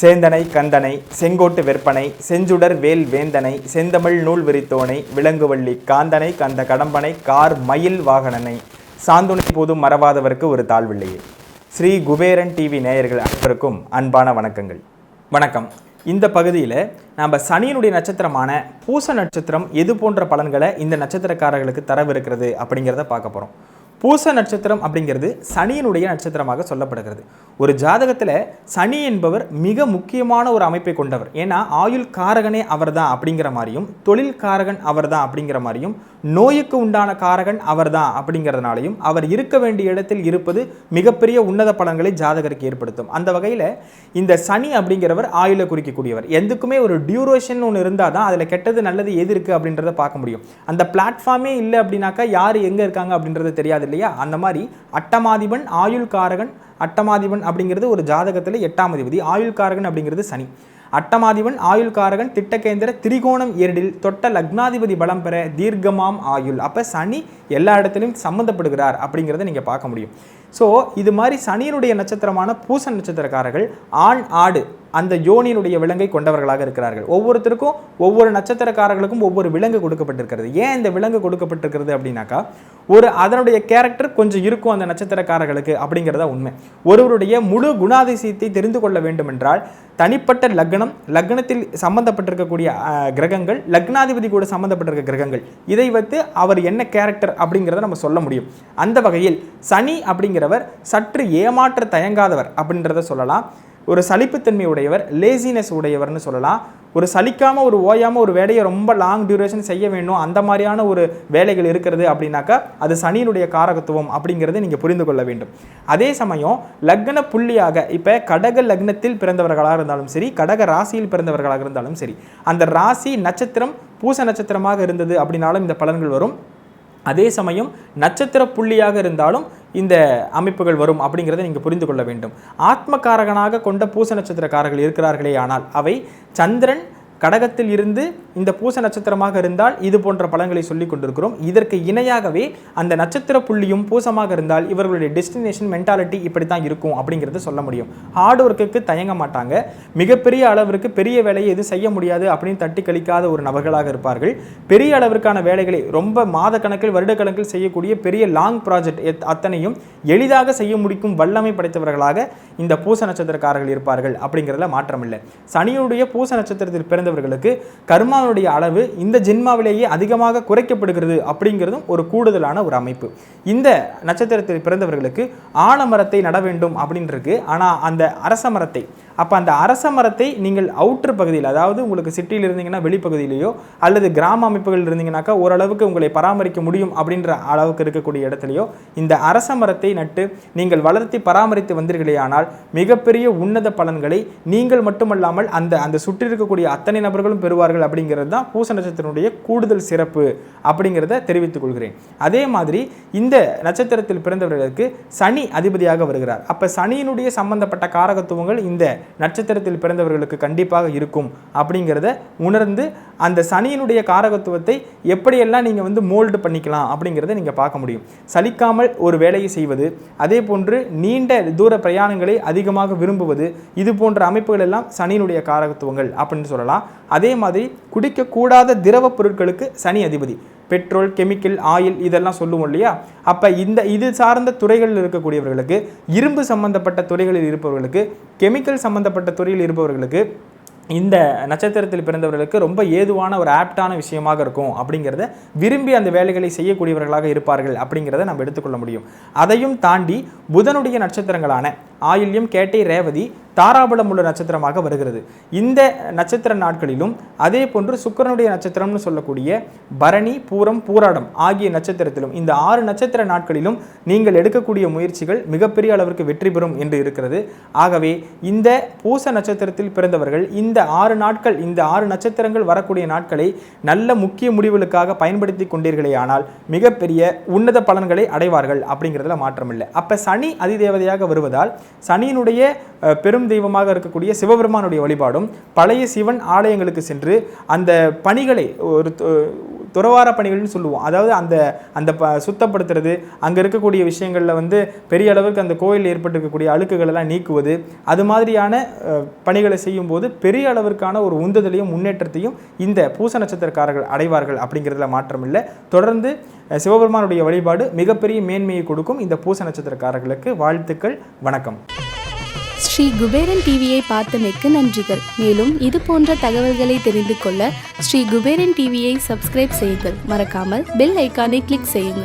சேந்தனை கந்தனை செங்கோட்டு வெற்பனை செஞ்சுடர் வேல் வேந்தனை செந்தமிழ் நூல் விரித்தோனை விலங்குவள்ளி காந்தனை கந்த கடம்பனை கார் மயில் வாகனனை சாந்துணை போதும் மறவாதவருக்கு ஒரு தாழ்வில்லையே. ஸ்ரீ குபேரன் டிவி நேயர்கள் அனைவருக்கும் அன்பான வணக்கங்கள். வணக்கம். இந்த பகுதியில் நம்ம சனியினுடைய நட்சத்திரமான பூச நட்சத்திரம் எது போன்ற பலன்களை இந்த நட்சத்திரக்காரர்களுக்கு தரவிருக்கிறது அப்படிங்கிறத பார்க்க போகிறோம். பூச நட்சத்திரம் அப்படிங்கிறது சனியினுடைய நட்சத்திரமாக சொல்லப்படுகிறது. ஒரு ஜாதகத்தில் சனி என்பவர் மிக முக்கியமான ஒரு அமைப்பை கொண்டவர். ஏன்னா ஆயுள் காரகனே அவர் தான் அப்படிங்கிற மாதிரியும், தொழில் காரகன் அவர் தான் அப்படிங்கிற மாதிரியும், நோய்க்கு உண்டான காரகன் அவர் தான் அப்படிங்கிறதுனாலையும் அவர் இருக்க வேண்டிய இடத்தில் இருப்பது மிகப்பெரிய உன்னத பலன்களை ஜாதகருக்கு ஏற்படுத்தும். அந்த வகையில் இந்த சனி அப்படிங்கிறவர் ஆயுளை குறிக்கக்கூடியவர். எதுக்குமே ஒரு டியூரேஷன் ஒன்று இருந்தால் தான் அதில் கெட்டது நல்லது எது இருக்குது அப்படின்றத பார்க்க முடியும். அந்த பிளாட்ஃபார்மே இல்லை அப்படின்னாக்கா யார் எங்கே இருக்காங்க அப்படின்றது தெரியாது இல்லையா? அந்த மாதிரி அட்டமாதிபன் ஆயுள் காரகன். அட்டமாதிபன் அப்படிங்கிறது ஒரு ஜாதகத்தில் 8ஆம் அதிபதி. ஆயுள் காரகன் அப்படிங்கிறது சனி. அட்டமாதிபன் ஆயுள் காரகன் திட்டகேந்திர திரிகோணம் ஏரிடில் தொட்ட லக்னாதிபதி பலம் பெற தீர்க்கமாம் ஆயுள். அப்போ சனி எல்லா இடத்துலையும் சம்மந்தப்படுகிறார் அப்படிங்கிறத நீங்கள் பார்க்க முடியும். ஸோ இது மாதிரி சனியினுடைய நட்சத்திரமான பூச நட்சத்திரக்காரர்கள் ஆண் ஆடு அந்த யோனியினுடைய விலங்கை கொண்டவர்களாக இருக்கிறார்கள். ஒவ்வொருத்தருக்கும் ஒவ்வொரு நட்சத்திரக்காரர்களுக்கும் ஒவ்வொரு விலங்கு கொடுக்கப்பட்டிருக்கிறது. ஏன் இந்த விலங்கு கொடுக்கப்பட்டிருக்கிறது அப்படின்னாக்கா ஒரு அதனுடைய கேரக்டர் கொஞ்சம் இருக்கும் அந்த நட்சத்திரக்காரர்களுக்கு அப்படிங்கிறதா உண்மை. ஒருவருடைய முழு குணாதிசயத்தை தெரிந்து கொள்ள வேண்டும் என்றால் தனிப்பட்ட லக்னத்தில் சம்பந்தப்பட்டிருக்கக்கூடிய கிரகங்கள், லக்னாதிபதி கூட சம்பந்தப்பட்டிருக்க கிரகங்கள், இதை வைத்து அவர் என்ன கேரக்டர் அப்படிங்கிறத நம்ம சொல்ல முடியும். அந்த வகையில் சனி அப்படிங்கிறவர் சற்று ஏமாற்ற தயங்காதவர் அப்படின்றத சொல்லலாம். ஒரு சலிப்புத்தன்மை உடையவர், லேசினஸ் உடையவர்னு சொல்லலாம். ஒரு சலிக்காமல் ஒரு ஓயாமல் ஒரு வேலையை ரொம்ப லாங் டியூரேஷன் செய்ய வேண்டும், அந்த மாதிரியான ஒரு வேலைகள் இருக்கிறது அப்படின்னாக்கா அது சனியினுடைய காரகத்துவம் அப்படிங்கிறத நீங்கள் புரிந்து கொள்ள வேண்டும். அதே சமயம் லக்ன புள்ளியாக இப்போ கடக லக்னத்தில் பிறந்தவர்களாக இருந்தாலும் சரி, கடக ராசியில் பிறந்தவர்களாக இருந்தாலும் சரி, அந்த ராசி நட்சத்திரம் பூச நட்சத்திரமாக இருந்தது அப்படின்னாலும் இந்த பலன்கள் வரும். அதே சமயம் நட்சத்திர புள்ளியாக இருந்தாலும் இந்த அமைப்புகள் வரும் அப்படிங்கிறத நீங்கள் புரிந்து கொள்ள வேண்டும். ஆத்மகாரகனாக கொண்ட பூச நட்சத்திரக்காரர்கள் இருக்கிறார்களே ஆனால் அவை சந்திரன் கடகத்தில் இருந்து இந்த பூச நட்சத்திரமாக இருந்தால் இது போன்ற பலன்களை சொல்லி கொண்டிருக்கிறோம். இதற்கு இணையாகவே அந்த நட்சத்திர புள்ளியும் பூசமாக இருந்தால் இவர்களுடைய டெஸ்டினேஷன் மென்டாலிட்டி இப்படி தான் இருக்கும் அப்படிங்கிறத சொல்ல முடியும். ஹார்ட் ஒர்க்குக்கு தயங்க மாட்டாங்க. மிகப்பெரிய அளவிற்கு பெரிய வேலையை எதுவும் செய்ய முடியாது அப்படின்னு தட்டி கழிக்காத ஒரு நபர்களாக இருப்பார்கள். பெரிய அளவிற்கான வேலைகளை ரொம்ப மாத கணக்கில் வருடக்கணக்கில் செய்யக்கூடிய பெரிய லாங் ப்ராஜெக்ட் அத்தனையும் எளிதாக செய்ய முடிக்கும் வல்லமை படைத்தவர்களாக இந்த பூச நட்சத்திரக்காரர்கள் இருப்பார்கள் அப்படிங்கிறதுல மாற்றமில்லை. சனியுடைய பூச நட்சத்திரத்தில் பிறந்த கர்மாவுடைய அளவு இந்த ஜென்மாவிலேயே அதிகமாக குறைக்கப்படுகிறது அப்படிங்கிறதும் ஒரு கூடுதலான ஒரு அமைப்பு. இந்த நட்சத்திரத்தில் பிறந்தவர்களுக்கு ஆலமரத்தை நட வேண்டும் அப்படின்னு இருக்கு. ஆனால் அந்த அரச மரத்தை, அப்போ அந்த அரச மரத்தை நீங்கள் அவுட்டர் பகுதியில், அதாவது உங்களுக்கு சிட்டியில் இருந்தீங்கன்னா வெளிப்பகுதியிலேயோ அல்லது கிராம அமைப்புகள் இருந்தீங்கன்னாக்கா ஓரளவுக்கு உங்களை பராமரிக்க முடியும் அப்படின்ற அளவுக்கு இருக்கக்கூடிய இடத்துலையோ இந்த அரச மரத்தை நட்டு நீங்கள் வளர்த்தி பராமரித்து வந்தீர்களே ஆனால் மிகப்பெரிய உன்னத பலன்களை நீங்கள் மட்டுமல்லாமல் அந்த சுற்றி இருக்கக்கூடிய அத்தனை நபர்களும் பெறுவார்கள் அப்படிங்கிறது தான் பூச நட்சத்திரனுடைய கூடுதல் சிறப்பு அப்படிங்கிறத தெரிவித்துக் கொள்கிறேன். அதே மாதிரி இந்த நட்சத்திரத்தில் பிறந்தவர்களுக்கு சனி அதிபதியாக வருகிறார். அப்ப சனியினுடைய சம்பந்தப்பட்ட காரகத்துவங்கள் இந்த நட்சத்திரத்தில் பிறந்தவர்களுக்கு கண்டிப்பாக இருக்கும் அப்படிங்கிறத உணர்ந்து அந்த சனியினுடைய காரகத்துவத்தை எப்படியெல்லாம் நீங்கள் மோல்டு பண்ணிக்கலாம் அப்படிங்கிறத நீங்கள் பார்க்க முடியும். சலிக்காமல் ஒரு வேலையை செய்வது, அதே போன்று நீண்ட தூர பிரயாணங்களை அதிகமாக விரும்புவது, இது போன்ற அமைப்புகள் எல்லாம் சனியினுடைய காரகத்துவங்கள் அப்படின்னு சொல்லலாம். அதே மாதிரி குடிக்கக்கூடாத திரவ பொருட்களுக்கு சனி அதிபதி. பெட்ரோல், கெமிக்கல், ஆயில் இதெல்லாம் சொல்லுவோம் இல்லையா? அப்போ இது சார்ந்த துறைகளில் இருக்கக்கூடியவர்களுக்கு, இரும்பு சம்பந்தப்பட்ட துறைகளில் இருப்பவர்களுக்கு, கெமிக்கல் சம்பந்தப்பட்ட துறையில் இருப்பவர்களுக்கு இந்த நட்சத்திரத்தில் பிறந்தவர்களுக்கு ரொம்ப ஏதுவான ஒரு ஆப்டான விஷயமாக இருக்கும் அப்படிங்கிறத விரும்பி அந்த வேலைகளை செய்யக்கூடியவர்களாக இருப்பார்கள் அப்படிங்கிறத நம்ம எடுத்துக்கொள்ள முடியும். அதையும் தாண்டி புதனுடைய நட்சத்திரங்களான ஆயில்யம், கேட்டை, ரேவதி, தாராபலம் உள்ள நட்சத்திரமாக வருகிறது. இந்த நட்சத்திர நாட்களிலும் அதே போன்று சுக்கிரனுடைய நட்சத்திரம்னு சொல்லக்கூடிய பரணி, பூரம், பூராடம் ஆகிய நட்சத்திரத்திலும் இந்த 6 நட்சத்திர நாட்களிலும் நீங்கள் எடுக்கக்கூடிய முயற்சிகள் மிகப்பெரிய அளவிற்கு வெற்றி பெறும் என்று இருக்கிறது. ஆகவே இந்த பூச நட்சத்திரத்தில் பிறந்தவர்கள் இந்த 6 நாட்கள், இந்த 6 நட்சத்திரங்கள் வரக்கூடிய நாட்களை நல்ல முக்கிய முடிவுகளுக்காக பயன்படுத்தி கொண்டீர்களே ஆனால் மிகப்பெரிய உன்னத பலன்களை அடைவார்கள் அப்படிங்கிறதுல மாற்றமில்லை. அப்ப சனி அதிதேவதையாக வருவதால் சனியினுடைய பெரும் தெய்வமாக இருக்கக்கூடிய சிவபெருமானுடைய வழிபாடும், பழைய சிவன் ஆலயங்களுக்கு சென்று அந்த பணிகளை ஒரு துறவார பணிகள்னு சொல்லுவோம். அதாவது அந்த அந்த சுத்தப்படுத்துறது, அங்கே இருக்கக்கூடிய விஷயங்களில் வந்து பெரிய அளவுக்கு அந்த கோயிலில் ஏற்பட்டிருக்கக்கூடிய அழுக்குகளெல்லாம் நீக்குவது, அது மாதிரியான பணிகளை செய்யும்போது பெரிய அளவிற்கான ஒரு உந்துதலையும் முன்னேற்றத்தையும் இந்த பூச நட்சத்திரக்காரர்கள் அடைவார்கள் அப்படிங்கிறதுல மாற்றம் இல்லை. தொடர்ந்து சிவபெருமானுடைய வழிபாடு மிகப்பெரிய மேன்மையை கொடுக்கும். இந்த பூச நட்சத்திரக்காரர்களுக்கு வாழ்த்துக்கள். வணக்கம். ஸ்ரீ குபேரன் டிவியை பார்த்தமைக்கு நன்றிகள். மேலும் இது போன்ற தகவல்களை தெரிந்து கொள்ள ஸ்ரீ குபேரன் டிவியை சப்ஸ்கிரைப் செய்யுங்கள். மறக்காமல் பெல் ஐக்கானை கிளிக் செய்யுங்கள்.